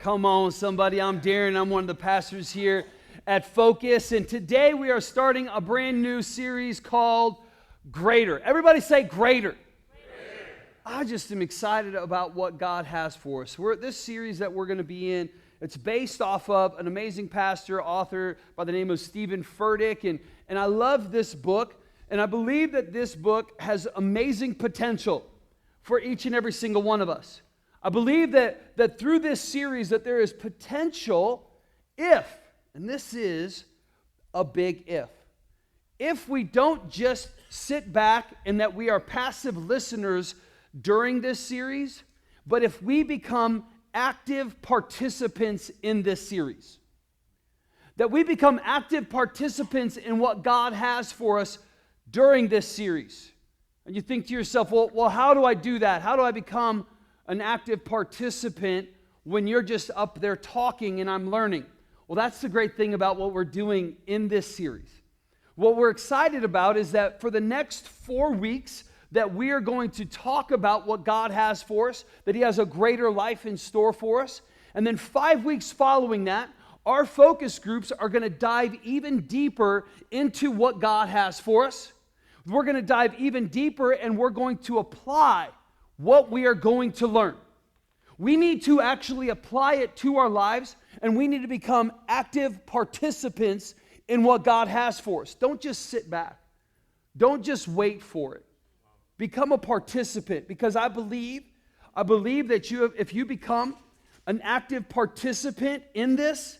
Come on, somebody. I'm Darren. I'm one of the pastors here at Focus. And today we are starting a brand new series called Greater. Everybody say Greater. I just am excited about what God has for us. This series that we're going to be in, it's based off of an amazing pastor, author by the name of Steven Furtick. And I love this book. And I believe that this book has amazing potential for each and every single one of us. I believe that through this series that there is potential if, and this is a big if we don't just sit back and that we are passive listeners during this series, but if we become active participants in this series, that we become active participants in what God has for us during this series. And you think to yourself, well, how do I do that? How do I become an active participant when you're just up there talking and I'm learning? Well, that's the great thing about what we're doing in this series. What we're excited about is that for the next 4 weeks that we are going to talk about what God has for us, that He has a greater life in store for us. And then 5 weeks following that, our focus groups are going to dive even deeper into what God has for us. We're going to dive even deeper and we're going to apply what we are going to learn. We need to actually apply it to our lives and we need to become active participants in what God has for us. Don't just sit back. Don't just wait for it. Become a participant, because I believe that if you become an active participant in this,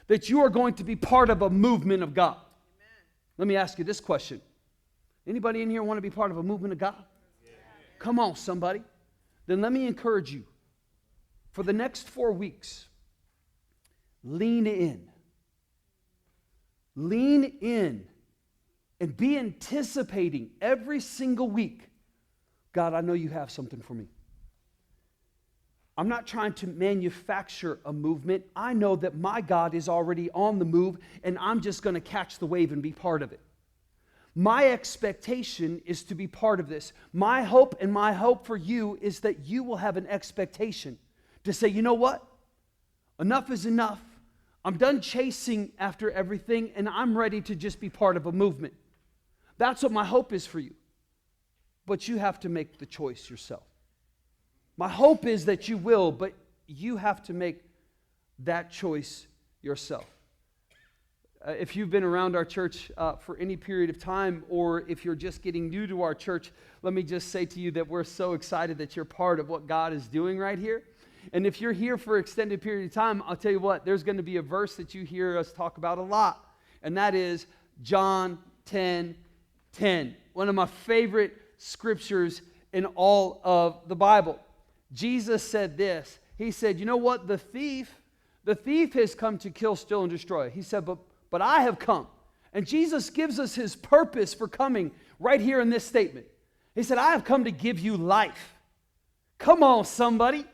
that you are going to be part of a movement of God. Amen. Let me ask you this question. Anybody in here want to be part of a movement of God? Yeah. Come on, somebody. Then let me encourage you. For the next 4 weeks, lean in. Lean in and be anticipating every single week. God, I know you have something for me. I'm not trying to manufacture a movement. I know that my God is already on the move, and I'm just going to catch the wave and be part of it. My expectation is to be part of this. My hope for you is that you will have an expectation to say, you know what? Enough is enough. I'm done chasing after everything, and I'm ready to just be part of a movement. That's what my hope is for you. But you have to make the choice yourself. My hope is that you will, but you have to make that choice yourself. If you've been around our church for any period of time, or if you're just getting new to our church, let me just say to you that we're so excited that you're part of what God is doing right here. And if you're here for an extended period of time, I'll tell you what, there's going to be a verse that you hear us talk about a lot, and that is John 10:10. One of my favorite scriptures in all of the Bible. Jesus said this. He said, you know what? The thief has come to kill, steal, and destroy. He said, but I have come. And Jesus gives us His purpose for coming right here in this statement. He said, I have come to give you life. Come on, somebody.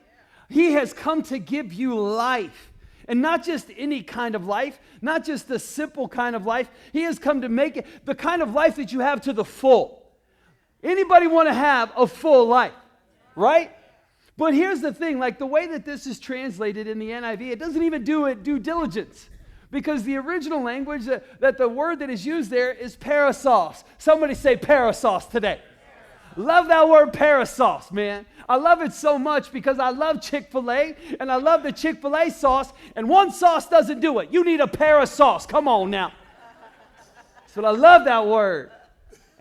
He has come to give you life. And not just any kind of life, not just the simple kind of life. He has come to make it the kind of life that you have to the full. Anybody want to have a full life, right? But here's the thing, like the way that this is translated in the NIV, it doesn't even do it due diligence. Because the original language, that the word that is used there is parasos. Somebody say parasos today. Love that word parasos, man. I love it so much because I love Chick-fil-A and I love the Chick-fil-A sauce, and one sauce doesn't do it. You need a parasos. Come on now. So I love that word.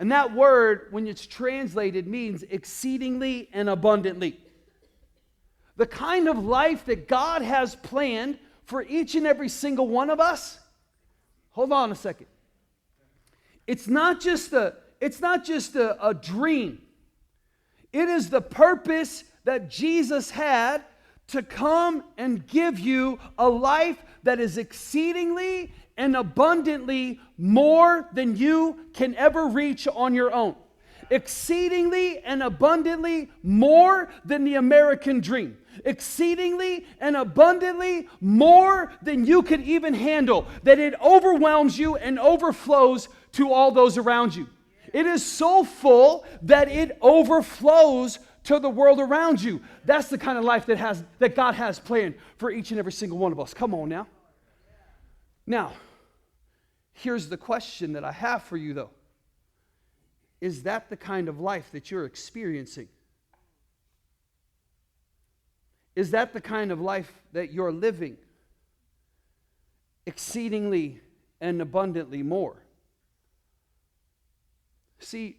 And that word, when it's translated, means exceedingly and abundantly. The kind of life that God has planned for each and every single one of us. Hold on a second. It's not just a dream. It is the purpose that Jesus had to come and give you a life that is exceedingly and abundantly more than you can ever reach on your own. Exceedingly and abundantly more than the American dream. Exceedingly and abundantly more than you can even handle. That it overwhelms you and overflows to all those around you. It is so full that it overflows to the world around you. That's the kind of life that God has planned for each and every single one of us. Come on now. Now, here's the question that I have for you, though. Is that the kind of life that you're experiencing? Is that the kind of life that you're living? Exceedingly and abundantly more. See,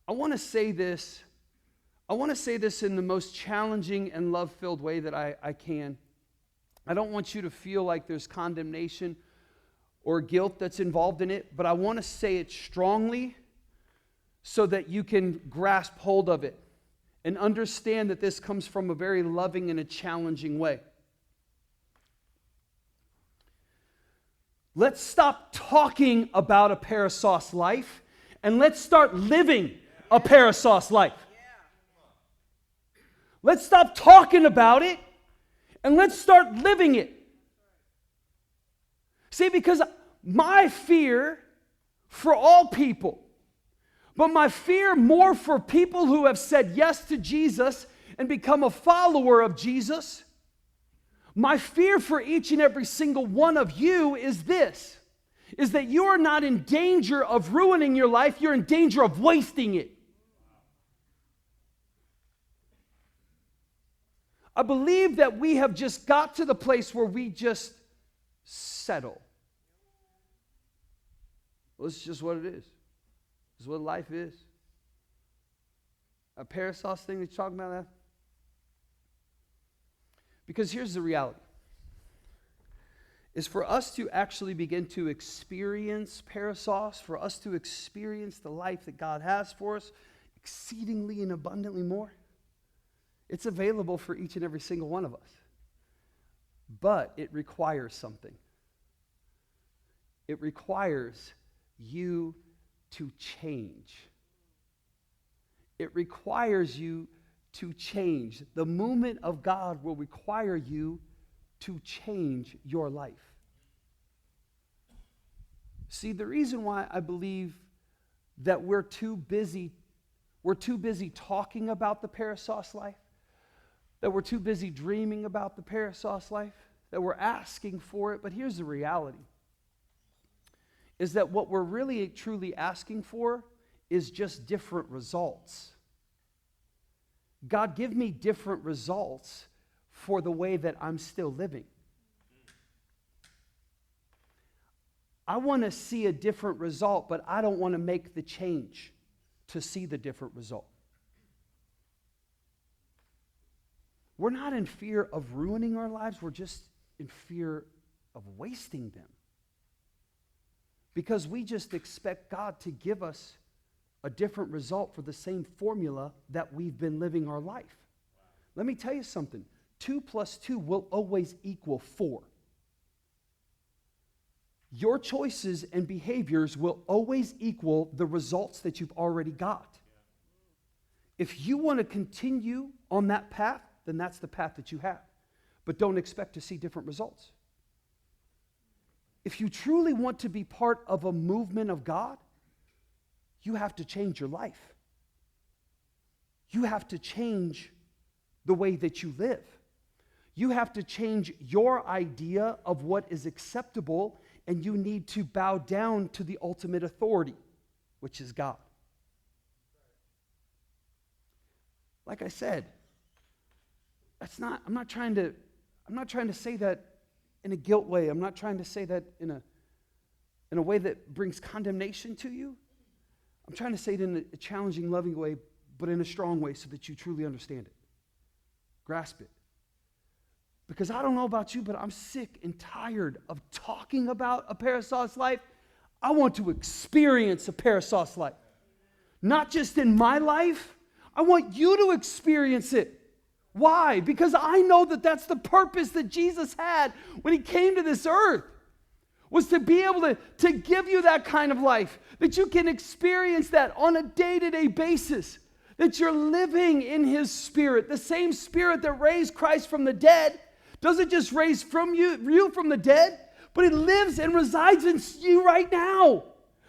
I want to say this in the most challenging and love-filled way that I can. I don't want you to feel like there's condemnation or guilt that's involved in it, but I want to say it strongly so that you can grasp hold of it and understand that this comes from a very loving and a challenging way. Let's stop talking about a Parasos life and let's start living a Parasos life. Let's stop talking about it and let's start living it. See, because my fear for all people, but my fear more for people who have said yes to Jesus and become a follower of Jesus, my fear for each and every single one of you is this, is that you are not in danger of ruining your life, you're in danger of wasting it. I believe that we have just got to the place where we just settle. Well, it's just what it is. It's what life is. A Parasos thing that you're talking about that? Because here's the reality. Is for us to actually begin to experience Parasos, for us to experience the life that God has for us, exceedingly and abundantly more, it's available for each and every single one of us. But it requires something. It requires you to change. It requires you to change. The movement of God will require you to change your life. See, the reason why I believe that we're too busy talking about the Parasos life, that we're too busy dreaming about the Parasos life, that we're asking for it, but here's the reality, is that what we're really truly asking for is just different results. God, give me different results for the way that I'm still living. I want to see a different result, but I don't want to make the change to see the different result. We're not in fear of ruining our lives, we're just in fear of wasting them. Because we just expect God to give us a different result for the same formula that we've been living our life. Wow. Let me tell you something. 2 + 2 will always equal 4. Your choices and behaviors will always equal the results that you've already got. Yeah. If you want to continue on that path, then that's the path that you have. But don't expect to see different results. If you truly want to be part of a movement of God, you have to change your life. You have to change the way that you live. You have to change your idea of what is acceptable, and you need to bow down to the ultimate authority, which is God. Like I said, I'm not trying to say that in a guilt way. I'm not trying to say that in a way that brings condemnation to you. I'm trying to say it in a challenging, loving way, but in a strong way so that you truly understand it. Grasp it. Because I don't know about you, but I'm sick and tired of talking about a Parasos life. I want to experience a Parasos life. Not just in my life. I want you to experience it. Why? Because I know that that's the purpose that Jesus had when he came to this earth, was to be able to give you that kind of life, that you can experience that on a day-to-day basis, that you're living in his Spirit. The same Spirit that raised Christ from the dead doesn't just raise from you from the dead, but it lives and resides in you right now.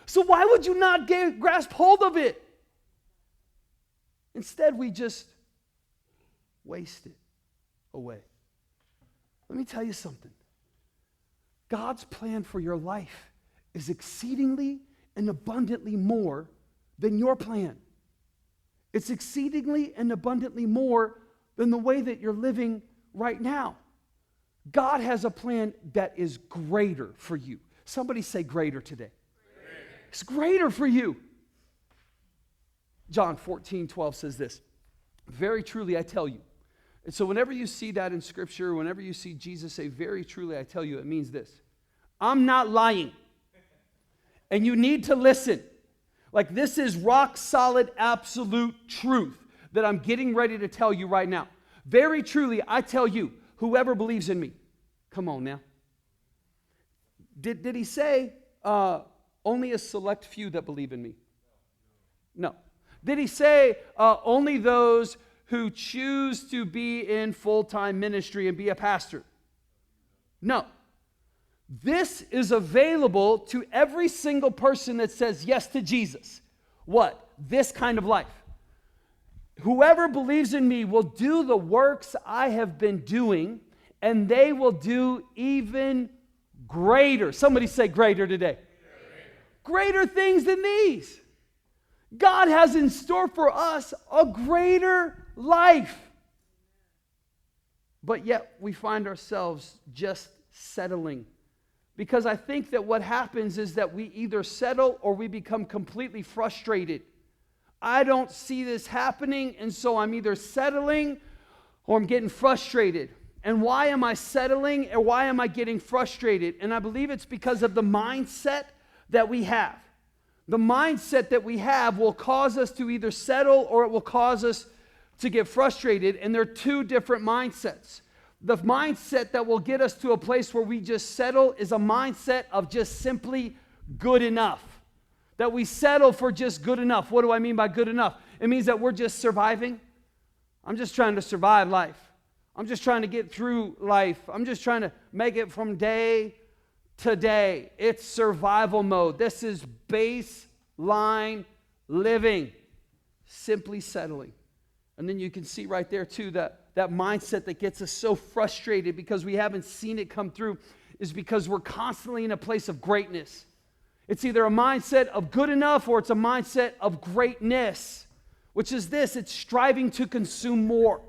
So why would you not grasp hold of it? Instead, we just waste it away. Let me tell you something. God's plan for your life is exceedingly and abundantly more than your plan. It's exceedingly and abundantly more than the way that you're living right now. God has a plan that is greater for you. Somebody say greater today. Greater. It's greater for you. John 14:12 says this, very truly I tell you. And so whenever you see that in Scripture, whenever you see Jesus say, very truly I tell you, it means this. I'm not lying. And you need to listen. Like this is rock solid, absolute truth that I'm getting ready to tell you right now. Very truly, I tell you, whoever believes in me. Come on now. Did he say only a select few that believe in me? No. Did he say only those who choose to be in full-time ministry and be a pastor? No. This is available to every single person that says yes to Jesus. What? This kind of life. Whoever believes in me will do the works I have been doing, and they will do even greater. Somebody say greater today. Greater things than these. God has in store for us a greater life. But yet we find ourselves just settling. Because I think that what happens is that we either settle or we become completely frustrated. I don't see this happening, and so I'm either settling or I'm getting frustrated. And why am I settling or why am I getting frustrated? And I believe it's because of the mindset that we have. The mindset that we have will cause us to either settle or it will cause us to get frustrated. And there are two different mindsets. The mindset that will get us to a place where we just settle is a mindset of just simply good enough. That we settle for just good enough. What do I mean by good enough? It means that we're just surviving. I'm just trying to survive life. I'm just trying to get through life. I'm just trying to make it from day to day. It's survival mode. This is baseline living. Simply settling. And then you can see right there too that mindset that gets us so frustrated because we haven't seen it come through is because we're constantly in a place of greatness. It's either a mindset of good enough or it's a mindset of greatness, which is this, it's striving to consume more.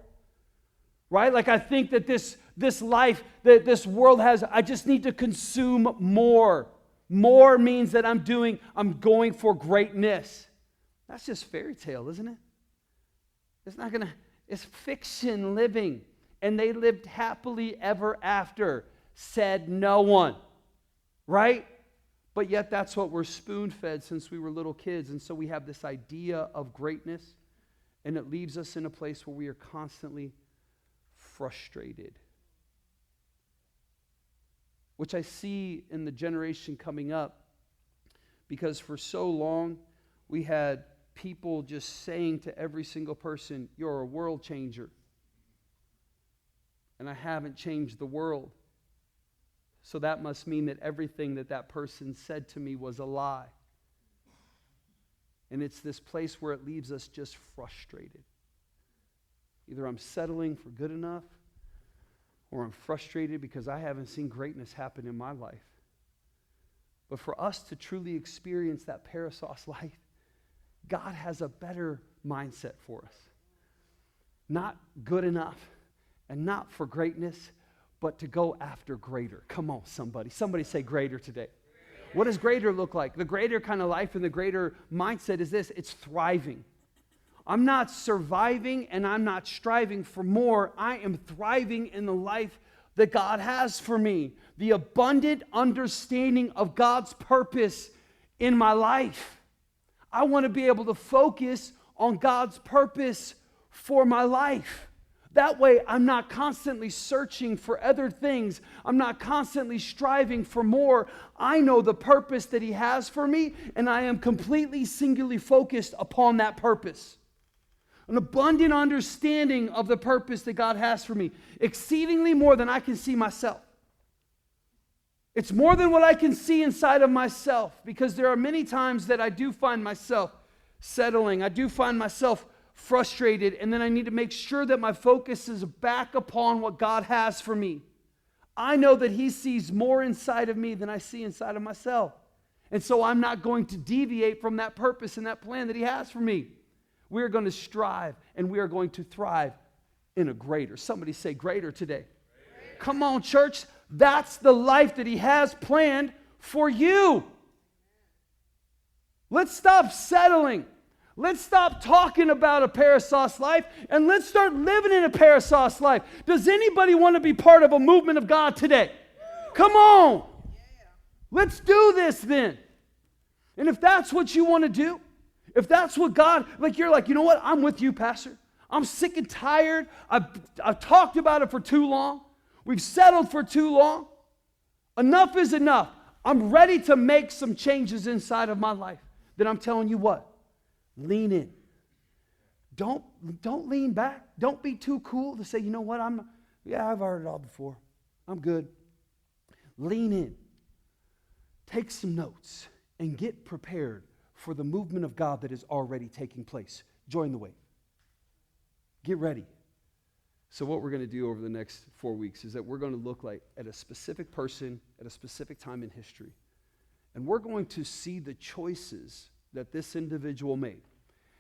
Right? Like I think that this life, that this world has, I just need to consume more. More means that I'm going for greatness. That's just fairy tale, isn't it? It's fiction living. And they lived happily ever after, said no one. Right? But yet that's what we're spoon-fed since we were little kids. And so we have this idea of greatness, and it leaves us in a place where we are constantly frustrated. Which I see in the generation coming up, because for so long we had people just saying to every single person, you're a world changer. And I haven't changed the world. So that must mean that everything that person said to me was a lie. And it's this place where it leaves us just frustrated. Either I'm settling for good enough, or I'm frustrated because I haven't seen greatness happen in my life. But for us to truly experience that Parasos life, God has a better mindset for us. Not good enough and not for greatness, but to go after greater. Come on, somebody. Somebody say greater today. What does greater look like? The greater kind of life and the greater mindset is this. It's thriving. I'm not surviving and I'm not striving for more. I am thriving in the life that God has for me. The abundant understanding of God's purpose in my life. I want to be able to focus on God's purpose for my life. That way, I'm not constantly searching for other things. I'm not constantly striving for more. I know the purpose that He has for me, and I am completely singularly focused upon that purpose. An abundant understanding of the purpose that God has for me, exceedingly more than I can see myself. It's more than what I can see inside of myself, because there are many times that I do find myself settling. I do find myself frustrated, and then I need to make sure that my focus is back upon what God has for me. I know that He sees more inside of me than I see inside of myself. And so I'm not going to deviate from that purpose and that plan that He has for me. We are going to strive and we are going to thrive in a greater. Somebody say greater today. Greater. Come on, church. That's the life that He has planned for you. Let's stop settling. Let's stop talking about a Parisauce life and let's start living in a Parisauce life. Does anybody want to be part of a movement of God today? Come on. Let's do this then. And if that's what you want to do, if that's what God, you're like, you know what? I'm with you, Pastor. I'm sick and tired. I've talked about it for too long. We've settled for too long. Enough is enough. I'm ready to make some changes inside of my life. Then I'm telling you what? Lean in. Don't lean back. Don't be too cool to say, you know what? I've heard it all before. I'm good. Lean in. Take some notes and get prepared for the movement of God that is already taking place. Join the wave. Get ready. So what we're going to do over the next 4 weeks is that we're going to look at a specific person at a specific time in history. And we're going to see the choices that this individual made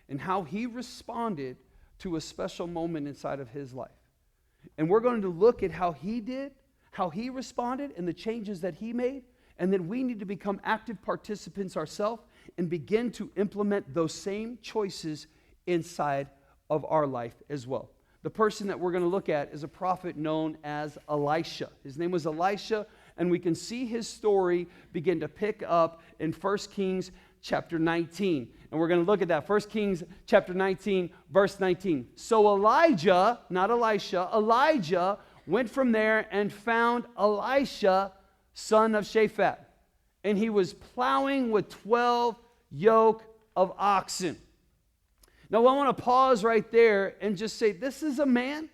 and how he responded to a special moment inside of his life. And we're going to look at how he did, how he responded, and the changes that he made. And then we need to become active participants ourselves and begin to implement those same choices inside of our life as well. The person that we're going to look at is a prophet known as Elisha. His name was Elisha, and we can see his story begin to pick up in 1 Kings chapter 19. And we're going to look at that. 1 Kings chapter 19, verse 19. So Elijah, not Elisha, Elijah went from there and found Elisha, son of Shaphat. And he was plowing with 12 yoke of oxen. Now, I want to pause right there and just say, this is a man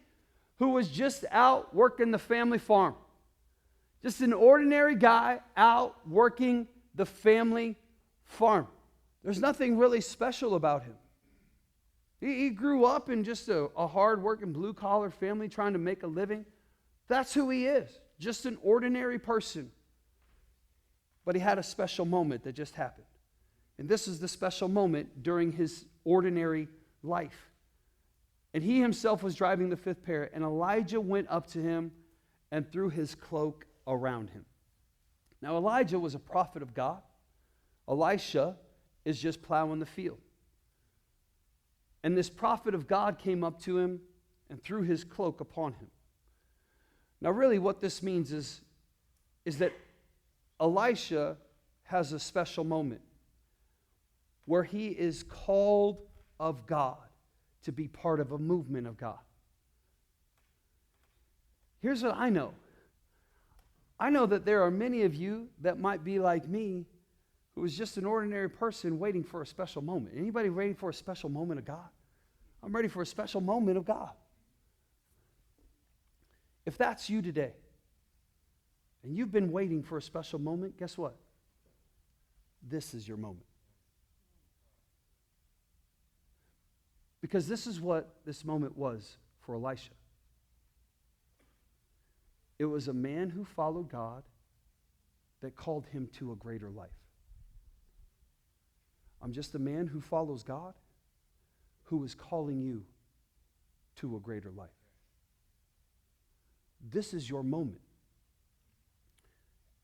who was just out working the family farm. Just an ordinary guy out working the family farm. There's nothing really special about him. He grew up in just a hard-working, blue-collar family trying to make a living. That's who he is, just an ordinary person. But he had a special moment that just happened. And this is the special moment during his ordinary life. And he himself was driving the fifth pair, and Elijah went up to him and threw his cloak around him. Now, Elijah was a prophet of God. Elisha is just plowing the field. And this prophet of God came up to him and threw his cloak upon him. Now, really what this means is that Elisha has a special moment where he is called of God to be part of a movement of God. Here's what I know. I know that there are many of you that might be like me, who is just an ordinary person waiting for a special moment. Anybody ready for a special moment of God? I'm ready for a special moment of God. If that's you today, and you've been waiting for a special moment, guess what? This is your moment. Because this is what this moment was for Elisha. It was a man who followed God that called him to a greater life. I'm just a man who follows God who is calling you to a greater life. This is your moment.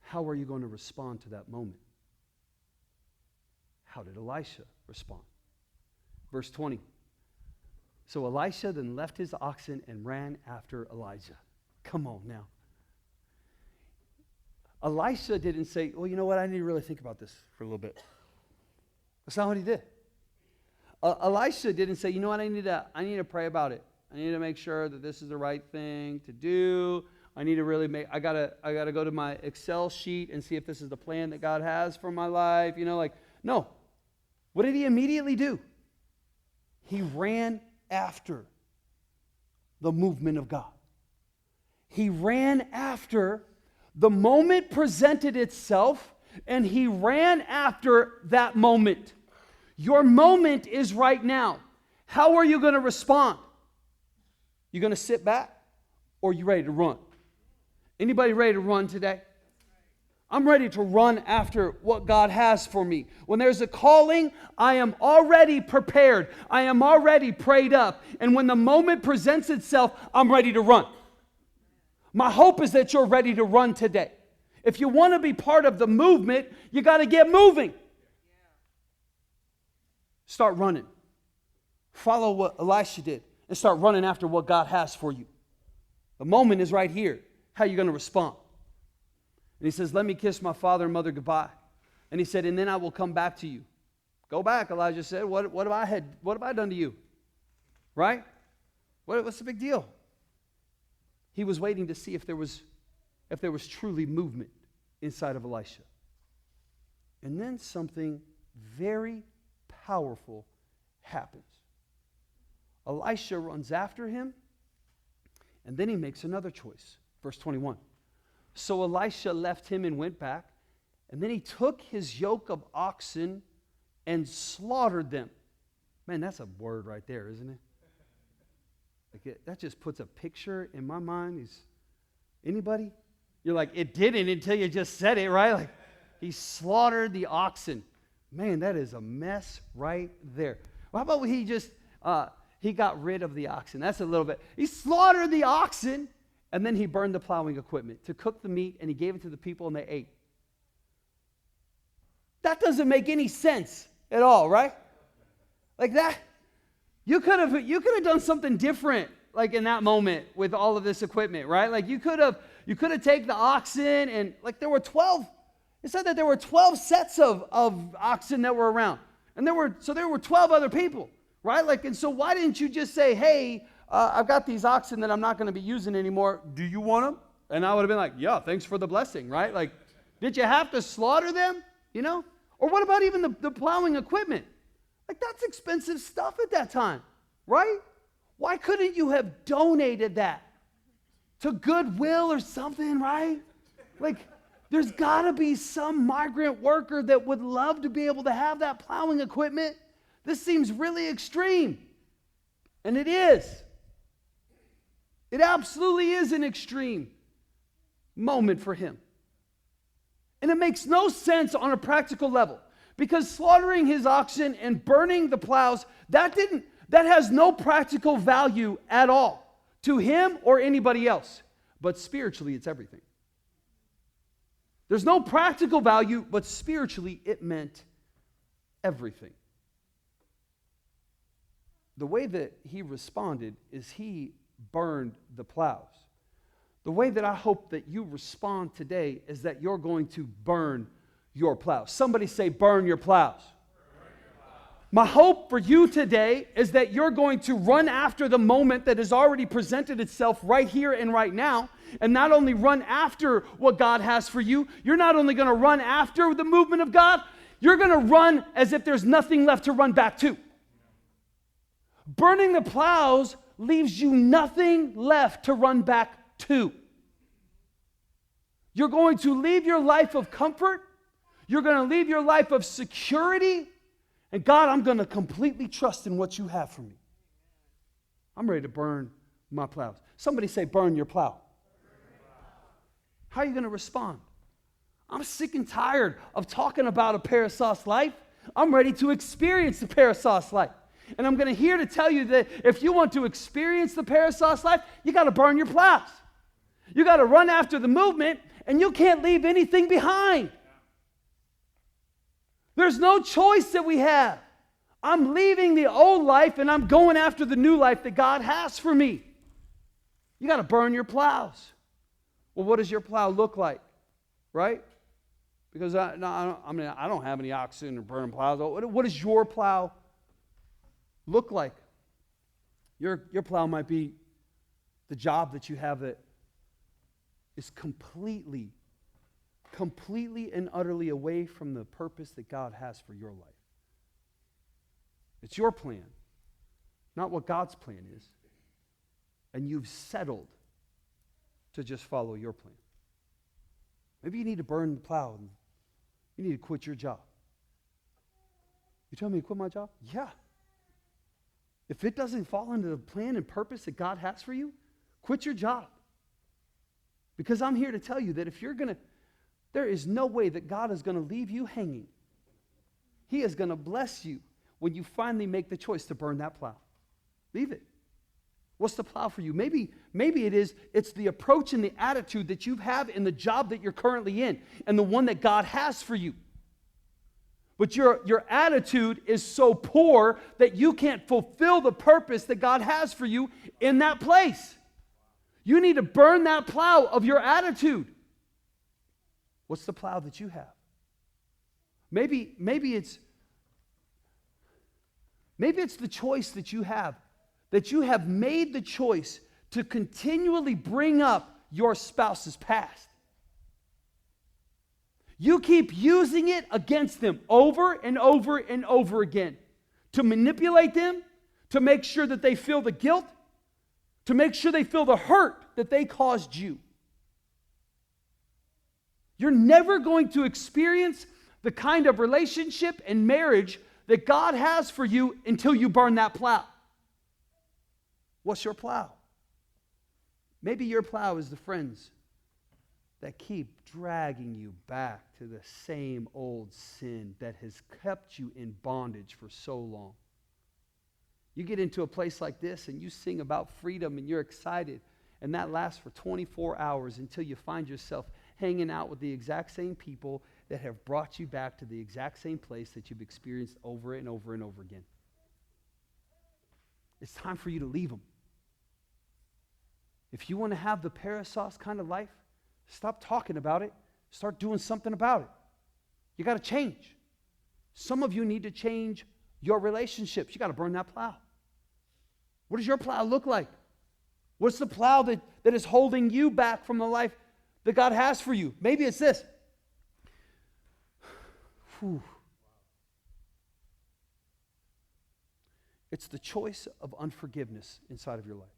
How are you going to respond to that moment? How did Elisha respond? Verse 20. So Elisha then left his oxen and ran after Elijah. Come on now. Elisha didn't say, well, you know what? I need to really think about this for a little bit. That's not what he did. Elisha didn't say, you know what? I need to pray about it. I need to make sure that this is the right thing to do. I need to really I gotta go to my Excel sheet and see if this is the plan that God has for my life. No. What did he immediately do? He ran after the movement of God. He ran after the moment presented itself, and he ran after that moment. Your moment is right now. How are you going to respond? You going to sit back or are you ready to run? Anybody ready to run today? I'm ready to run after what God has for me. When there's a calling, I am already prepared. I am already prayed up. And when the moment presents itself, I'm ready to run. My hope is that you're ready to run today. If you want to be part of the movement, you got to get moving. Start running. Follow what Elisha did and start running after what God has for you. The moment is right here. How are you going to respond? And he says, let me kiss my father and mother goodbye. And he said, and then I will come back to you. Go back, Elijah said. What have I done to you? Right? What's the big deal? He was waiting to see if there was truly movement inside of Elisha. And then something very powerful happens. Elisha runs after him, and then he makes another choice. Verse 21. So Elisha left him and went back, and then he took his yoke of oxen and slaughtered them. Man, that's a word right there, isn't it? That just puts a picture in my mind. Anybody? You're like, it didn't until you just said it, right? Like, he slaughtered the oxen. Man, that is a mess right there. Well, how about he got rid of the oxen? That's a little bit. He slaughtered the oxen. And then he burned the plowing equipment to cook the meat, and he gave it to the people, and they ate. That doesn't make any sense at all, right? Like that, you could have done something different, like in that moment with all of this equipment, right? Like you could have taken the oxen, and like there were 12. It said that there were 12 sets of oxen that were around, and there were 12 other people, right? Like, and so why didn't you just say, hey? I've got these oxen that I'm not going to be using anymore. Do you want them? And I would have been like, yeah, thanks for the blessing, right? Like, did you have to slaughter them? You know? Or what about even the plowing equipment? Like, that's expensive stuff at that time, right? Why couldn't you have donated that to Goodwill or something, right? Like, there's got to be some migrant worker that would love to be able to have that plowing equipment. This seems really extreme. And it is. It absolutely is an extreme moment for him. And it makes no sense on a practical level, because slaughtering his oxen and burning the plows, that has no practical value at all to him or anybody else. But spiritually, it's everything. There's no practical value, but spiritually, it meant everything. The way that he responded is he burned the plows. The way that I hope that you respond today is that you're going to burn your plows. Somebody say, burn your plows. My hope for you today is that you're going to run after the moment that has already presented itself right here and right now, and not only run after what God has for you, you're not only going to run after the movement of God, you're going to run as if there's nothing left to run back to. Burning the plows leaves you nothing left to run back to. You're going to leave your life of comfort. You're going to leave your life of security. And God, I'm going to completely trust in what you have for me. I'm ready to burn my plows. Somebody say, burn your plow. How are you going to respond? I'm sick and tired of talking about a Parasauce life. I'm ready to experience the Parasauce life. And I'm going to here to tell you that if you want to experience the Parasauce life, you got to burn your plows. You got to run after the movement, and you can't leave anything behind. There's no choice that we have. I'm leaving the old life, and I'm going after the new life that God has for me. You got to burn your plows. Well, what does your plow look like? Right? Because I don't have any oxen or burning plows. What does your plow look like? Your plow might be the job that you have that is completely and utterly away from the purpose that God has for your life. It's your plan, not what God's plan is. And you've settled to just follow your plan. Maybe you need to burn the plow and you need to quit your job. You tell me to quit my job? Yeah. If it doesn't fall into the plan and purpose that God has for you, quit your job. Because I'm here to tell you that if you're going to, there is no way that God is going to leave you hanging. He is going to bless you when you finally make the choice to burn that plow. Leave it. What's the plow for you? Maybe it's the approach and the attitude that you have in the job that you're currently in and the one that God has for you. But your attitude is so poor that you can't fulfill the purpose that God has for you in that place. You need to burn that plow of your attitude. What's the plow that you have? Maybe it's the choice that you have made the choice to continually bring up your spouse's past. You keep using it against them over and over and over again to manipulate them, to make sure that they feel the guilt, to make sure they feel the hurt that they caused you. You're never going to experience the kind of relationship and marriage that God has for you until you burn that plow. What's your plow? Maybe your plow is the friends that keep dragging you back to the same old sin that has kept you in bondage for so long. You get into a place like this and you sing about freedom and you're excited, and that lasts for 24 hours until you find yourself hanging out with the exact same people that have brought you back to the exact same place that you've experienced over and over and over again. It's time for you to leave them. If you want to have the Parasos kind of life, stop talking about it. Start doing something about it. You got to change. Some of you need to change your relationships. You got to burn that plow. What does your plow look like? What's the plow that is holding you back from the life that God has for you? Maybe it's this. Whew. It's the choice of unforgiveness inside of your life.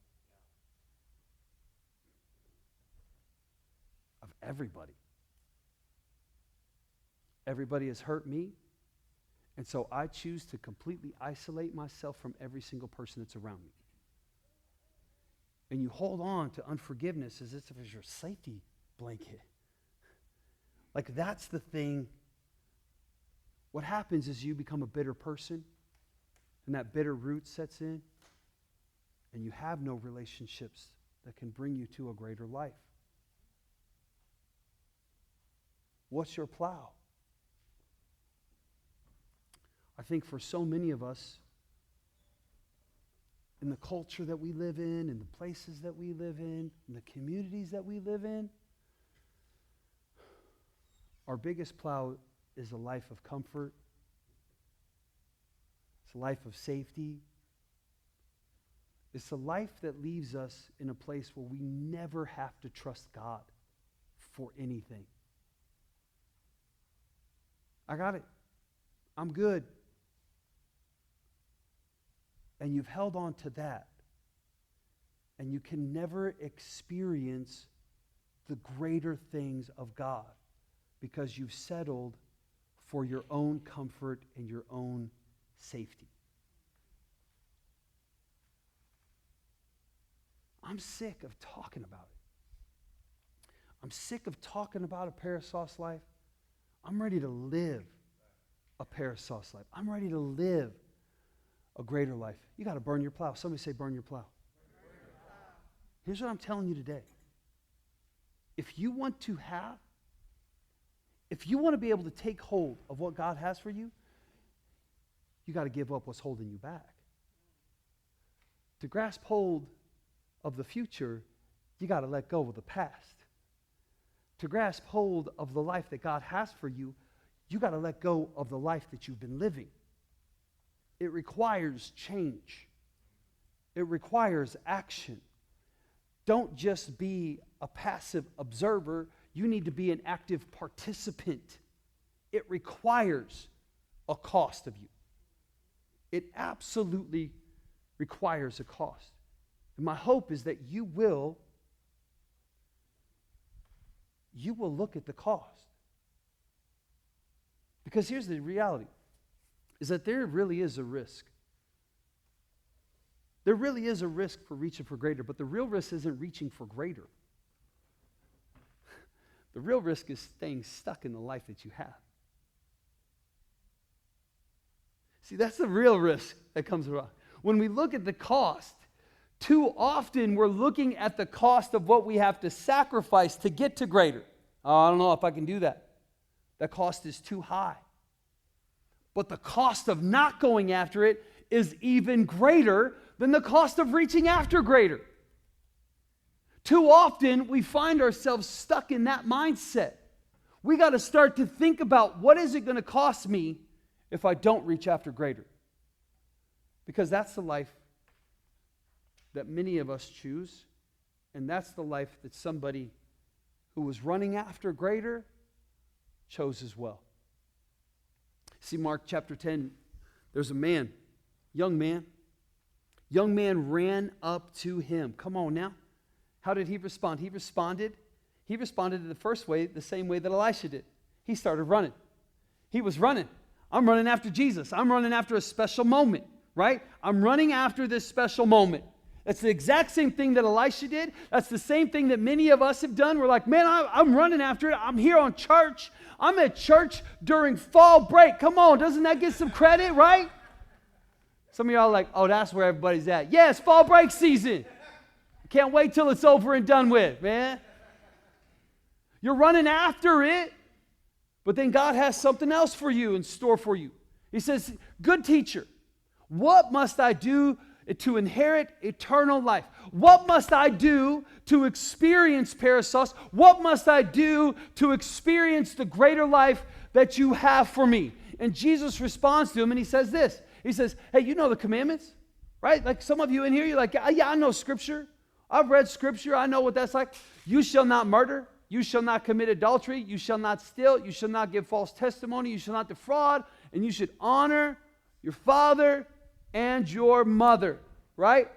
Of everybody. Everybody has hurt me, and so I choose to completely isolate myself from every single person that's around me. And you hold on to unforgiveness as if it's your safety blanket. Like that's the thing. What happens is you become a bitter person, and that bitter root sets in, and you have no relationships that can bring you to a greater life. What's your plow? I think for so many of us, in the culture that we live in the places that we live in the communities that we live in, our biggest plow is a life of comfort. It's a life of safety. It's a life that leaves us in a place where we never have to trust God for anything. I got it. I'm good. And you've held on to that. And you can never experience the greater things of God because you've settled for your own comfort and your own safety. I'm sick of talking about it. I'm sick of talking about a Parasos life. I'm ready to live a Parasos life. I'm ready to live a greater life. You got to burn your plow. Somebody say, burn your plow. Here's what I'm telling you today. If you want to be able to take hold of what God has for you, you got to give up what's holding you back. To grasp hold of the future, you got to let go of the past. To grasp hold of the life that God has for you, you got to let go of the life that you've been living. It requires change. It requires action. Don't just be a passive observer. You need to be an active participant. It requires a cost of you. It absolutely requires a cost. And my hope is that you will look at the cost. Because here's the reality, is that there really is a risk There really is a risk for reaching for greater, but the real risk isn't reaching for greater. The real risk is staying stuck in the life that you have. See, that's the real risk that comes around. When we look at the cost, too often we're looking at the cost of what we have to sacrifice to get to greater. Oh, I don't know if I can do that. That cost is too high. But the cost of not going after it is even greater than the cost of reaching after greater. Too often we find ourselves stuck in that mindset. We got to start to think about, what is it going to cost me if I don't reach after greater? Because that's the life that many of us choose, and that's the life that somebody who was running after greater chose as well. See, Mark chapter 10, there's a man, young man. Young man ran up to him. Come on now. How did he respond? He responded in the first way, the same way that Elisha did. He started running. He was running. I'm running after Jesus. I'm running after a special moment, right? I'm running after this special moment. That's the exact same thing that Elisha did. That's the same thing that many of us have done. We're like, man, I'm running after it. I'm here on church. I'm at church during fall break. Come on, doesn't that get some credit, right? Some of y'all are like, oh, that's where everybody's at. Yes, fall break season. Can't wait till it's over and done with, man. You're running after it, but then God has something else for you in store for you. He says, good teacher, what must I do to inherit eternal life? What must I do to experience Parasos? What must I do to experience the greater life that you have for me? And Jesus responds to him and he says this. He says, hey, you know the commandments, right? Like some of you in here, you're like, yeah, I know Scripture. I've read Scripture. I know what that's like. You shall not murder. You shall not commit adultery. You shall not steal. You shall not give false testimony. You shall not defraud. And you should honor your father and your mother, right?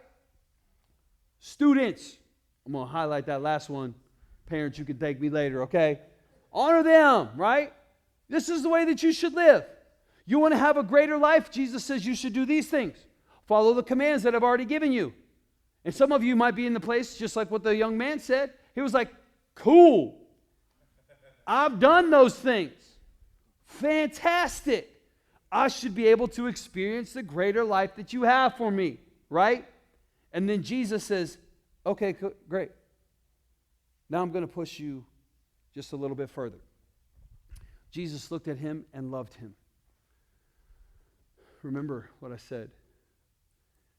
Students, I'm going to highlight that last one. Parents, you can thank me later, okay? Honor them, right? This is the way that you should live. You want to have a greater life? Jesus says you should do these things. Follow the commands that I've already given you. And some of you might be in the place, just like what the young man said. He was like, cool. I've done those things. Fantastic. I should be able to experience the greater life that you have for me, right? And then Jesus says, okay, great. Now I'm going to push you just a little bit further. Jesus looked at him and loved him. Remember what I said.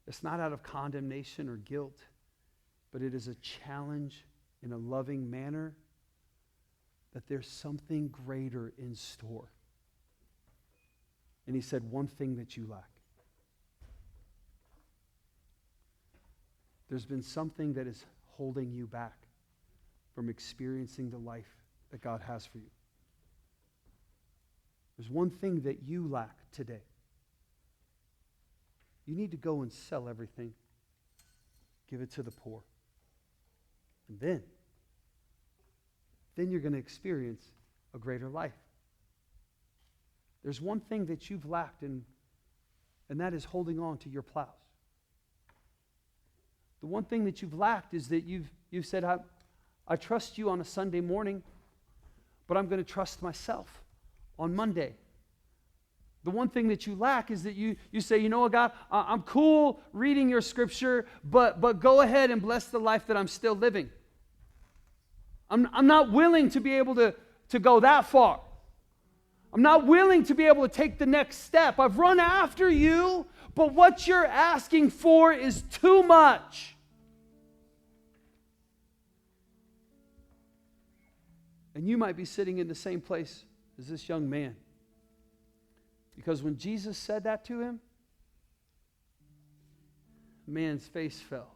It's not out of condemnation or guilt, but it is a challenge in a loving manner that there's something greater in store. And he said, one thing that you lack. There's been something that is holding you back from experiencing the life that God has for you. There's one thing that you lack today. You need to go and sell everything. Give it to the poor. And then you're going to experience a greater life. There's one thing that you've lacked, and that is holding on to your plows. The one thing that you've lacked is that you've said, I trust you on a Sunday morning, but I'm going to trust myself on Monday. The one thing that you lack is that you say, you know what, God, I'm cool reading your Scripture, but go ahead and bless the life that I'm still living. I'm not willing to be able to go that far. I'm not willing to be able to take the next step. I've run after you, but what you're asking for is too much. And you might be sitting in the same place as this young man. Because when Jesus said that to him, the man's face fell.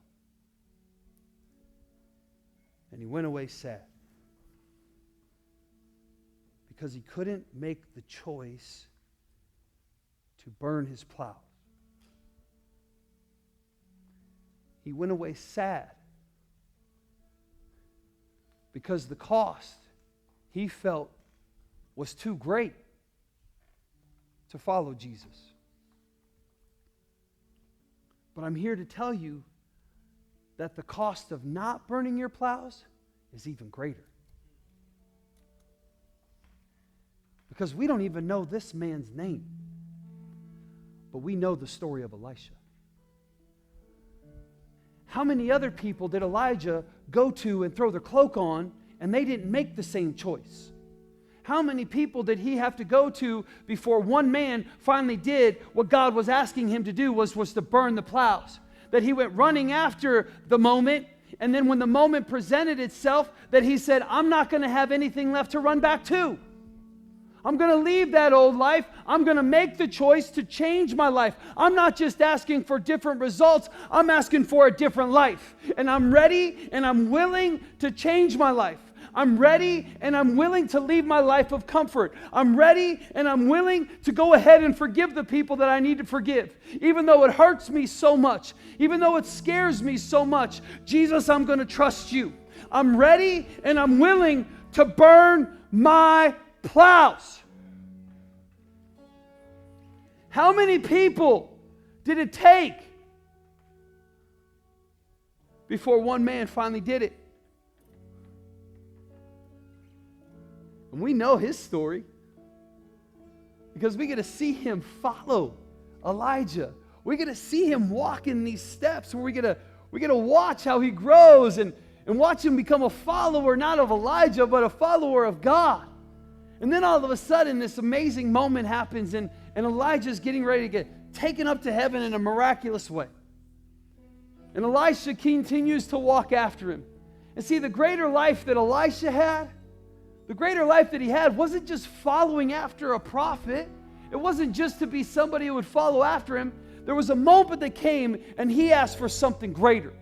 And he went away sad. Because he couldn't make the choice to burn his plows. He went away sad. Because the cost he felt was too great to follow Jesus. But I'm here to tell you that the cost of not burning your plows is even greater. Because we don't even know this man's name, but we know the story of Elisha. How many other people did Elijah go to and throw their cloak on, and they didn't make the same choice? How many people did he have to go to before one man finally did what God was asking him to do, was to burn the plows? That he went running after the moment, and then when the moment presented itself, that he said, I'm not going to have anything left to run back to. I'm going to leave that old life. I'm going to make the choice to change my life. I'm not just asking for different results. I'm asking for a different life. And I'm ready and I'm willing to change my life. I'm ready and I'm willing to leave my life of comfort. I'm ready and I'm willing to go ahead and forgive the people that I need to forgive. Even though it hurts me so much, even though it scares me so much, Jesus, I'm going to trust you. I'm ready and I'm willing to burn my plows. How many people did it take before one man finally did it? And we know his story because we get to see him follow Elijah. We get to see him walk in these steps where we get to watch how he grows and watch him become a follower, not of Elijah, but a follower of God. And then all of a sudden, this amazing moment happens, and Elijah's getting ready to get taken up to heaven in a miraculous way. And Elisha continues to walk after him. And see, the greater life that Elisha had, the greater life that he had wasn't just following after a prophet. It wasn't just to be somebody who would follow after him. There was a moment that came, and he asked for something greater.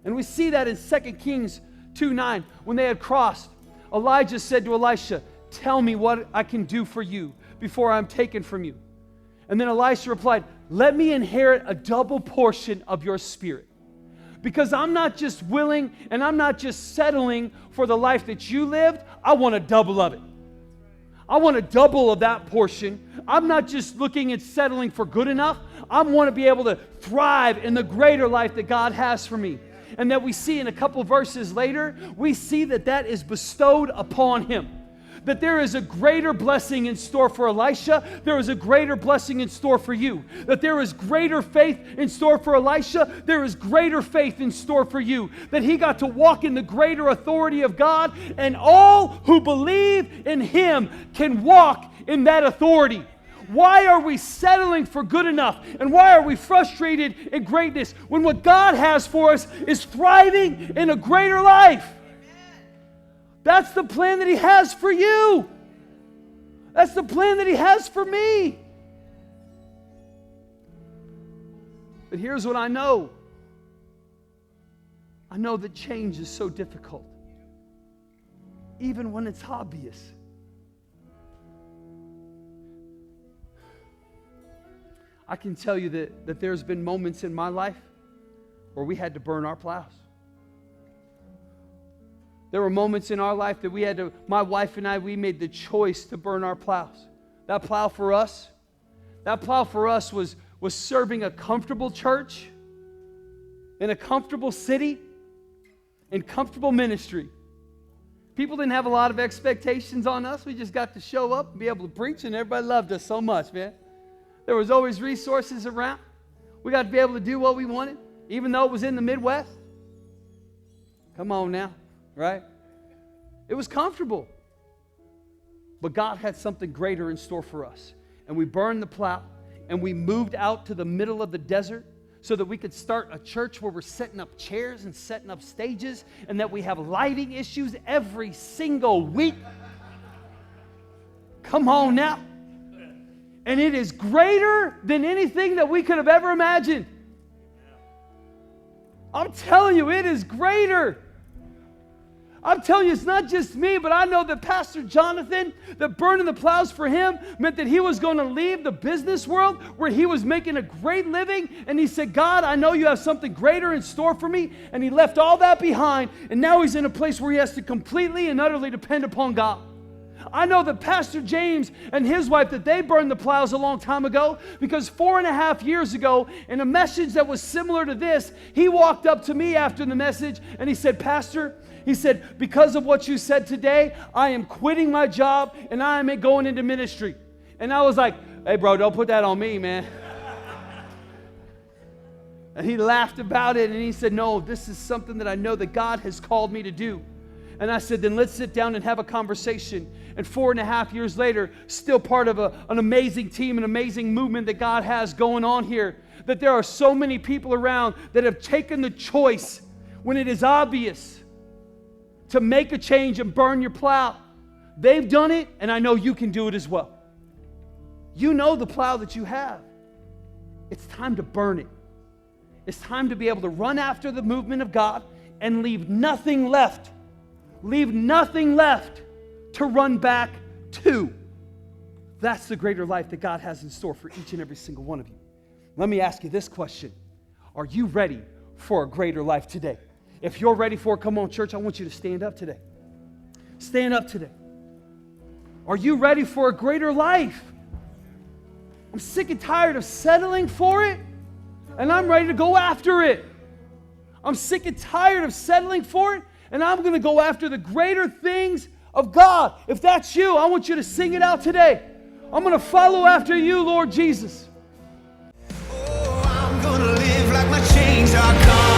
And we see that in 2 Kings 2:9. When they had crossed, Elijah said to Elisha, tell me what I can do for you before I'm taken from you. And then Elisha replied, let me inherit a double portion of your spirit. Because I'm not just willing and I'm not just settling for the life that you lived. I want a double of it. I want a double of that portion. I'm not just looking at settling for good enough. I want to be able to thrive in the greater life that God has for me. And that we see in a couple verses later, we see that is bestowed upon him. That there is a greater blessing in store for Elisha. There is a greater blessing in store for you. That there is greater faith in store for Elisha. There is greater faith in store for you. That he got to walk in the greater authority of God. And all who believe in him can walk in that authority. Why are we settling for good enough? And why are we frustrated in greatness when what God has for us is thriving in a greater life? That's the plan that he has for you. That's the plan that he has for me. But here's what I know. I know that change is so difficult, even when it's obvious. I can tell you that there's been moments in my life where we had to burn our plows. There were moments in our life that we had to, my wife and I, we made the choice to burn our plows. That plow for us was serving a comfortable church in a comfortable city in comfortable ministry. People didn't have a lot of expectations on us. We just got to show up and be able to preach, and everybody loved us so much, man. There was always resources around. We got to be able to do what we wanted, even though it was in the Midwest. Come on now. Right? It was comfortable. But God had something greater in store for us. And we burned the plow and we moved out to the middle of the desert so that we could start a church where we're setting up chairs and setting up stages and that we have lighting issues every single week. Come on now. And it is greater than anything that we could have ever imagined. I'm telling you, it is greater. I'm telling you, it's not just me, but I know that Pastor Jonathan, that burning the plows for him meant that he was going to leave the business world where he was making a great living. And he said, God, I know you have something greater in store for me. And he left all that behind. And now he's in a place where he has to completely and utterly depend upon God. I know that Pastor James and his wife, that they burned the plows a long time ago, because 4.5 years ago, in a message that was similar to this, he walked up to me after the message and he said, Pastor, he said, because of what you said today, I am quitting my job and I am going into ministry. And I was like, hey bro, don't put that on me, man. And he laughed about it and he said, no, this is something that I know that God has called me to do. And I said, then let's sit down and have a conversation. And 4.5 years later, still part of an amazing team, an amazing movement that God has going on here. That there are so many people around that have taken the choice when it is obvious to make a change and burn your plow. They've done it, and I know you can do it as well. You know the plow that you have. It's time to burn it. It's time to be able to run after the movement of God and leave nothing left. Leave nothing left to run back to. That's the greater life that God has in store for each and every single one of you. Let me ask you this question. Are you ready for a greater life today? If you're ready for it, come on, church, I want you to stand up today. Stand up today. Are you ready for a greater life? I'm sick and tired of settling for it, and I'm ready to go after it. I'm sick and tired of settling for it, and I'm going to go after the greater things of God. If that's you, I want you to sing it out today. I'm going to follow after you, Lord Jesus. Oh, I'm going to live like my chains are gone.